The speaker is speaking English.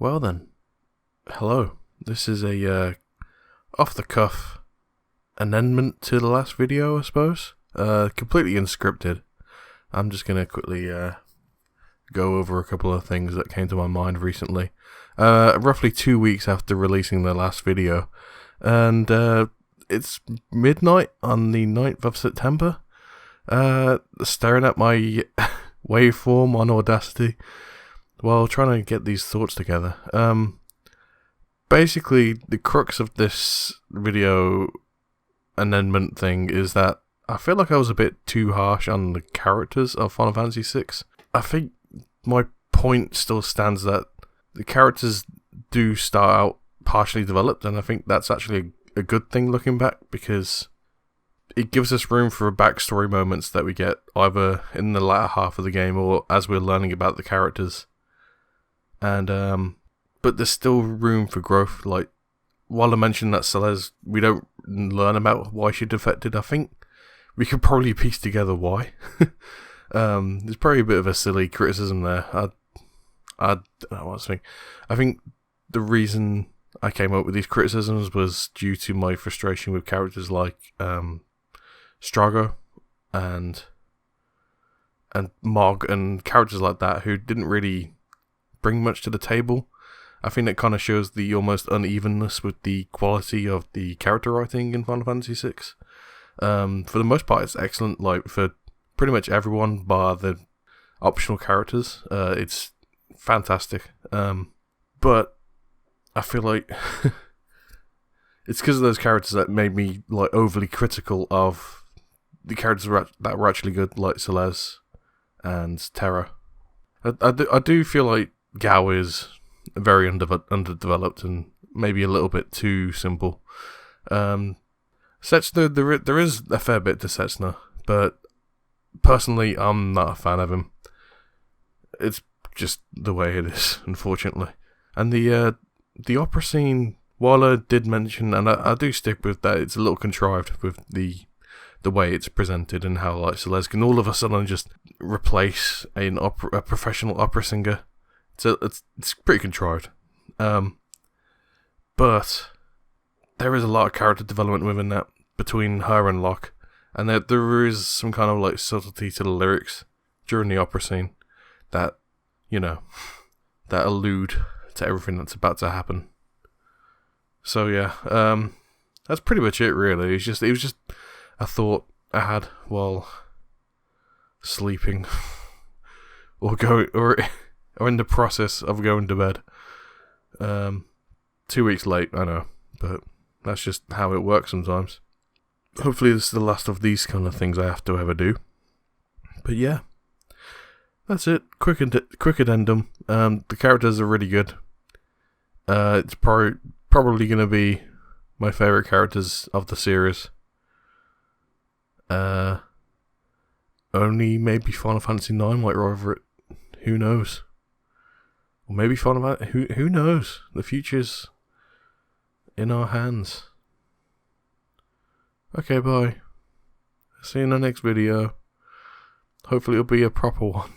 Well then, hello. This is a off-the-cuff amendment to the last video, I suppose. Completely unscripted. I'm just going to quickly go over a couple of things that came to my mind recently. Roughly 2 weeks after releasing the last video. And it's midnight on the 9th of September. Staring at my waveform on Audacity while trying to get these thoughts together. Basically, the crux of this video amendment thing is that I feel like I was a bit too harsh on the characters of Final Fantasy VI. I think my point still stands that the characters do start out partially developed, and I think that's actually a good thing looking back, because it gives us room for backstory moments that we get either in the latter half of the game or as we're learning about the characters. And but there's still room for growth. Like, while I mentioned that Celeste, we don't learn about why she defected, I think we could probably piece together why. There's probably a bit of a silly criticism there. I don't know what to think. I think the reason I came up with these criticisms was due to my frustration with characters like Strago and Mog and characters like that who didn't really bring much to the table. I think it kind of shows the almost unevenness with the quality of the character writing in Final Fantasy VI. For the most part, it's excellent. Like, for pretty much everyone bar the optional characters, it's fantastic. But I feel like it's because of those characters that made me like overly critical of the characters that were actually good, like Celeste and Terra. I do feel like Gao is very underdeveloped and maybe a little bit too simple. Setsuna, there is a fair bit to Setsuna, but personally, I'm not a fan of him. It's just the way it is, unfortunately. And the opera scene, while I did mention, and I do stick with that, it's a little contrived with the way it's presented and how like Celeste can all of a sudden just replace a professional opera singer. So it's pretty contrived. But there is a lot of character development within that between her and Locke, and there is some kind of like subtlety to the lyrics during the opera scene that, you know, that allude to everything that's about to happen. So yeah, that's pretty much it really. It was just a thought I had while sleeping or in the process of going to bed. 2 weeks late, I know, but that's just how it works sometimes. Hopefully this is the last of these kind of things I have to ever do. But yeah, that's it. Quick addendum. The characters are really good. It's probably going to be my favourite characters of the series. Only maybe Final Fantasy 9 might rival it. Who knows? Or maybe Final Fantasy. Who knows? The future's in our hands. Okay, bye. See you in the next video. Hopefully it'll be a proper one.